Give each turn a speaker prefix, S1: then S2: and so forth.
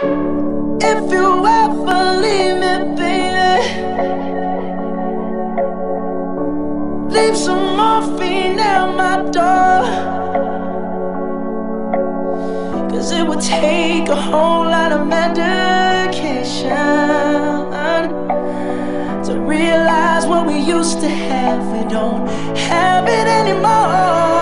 S1: If you ever leave me, baby, leave some morphine at my door. 'Cause it would take a whole lot of medication to realize what we used to have, we don't have it anymore.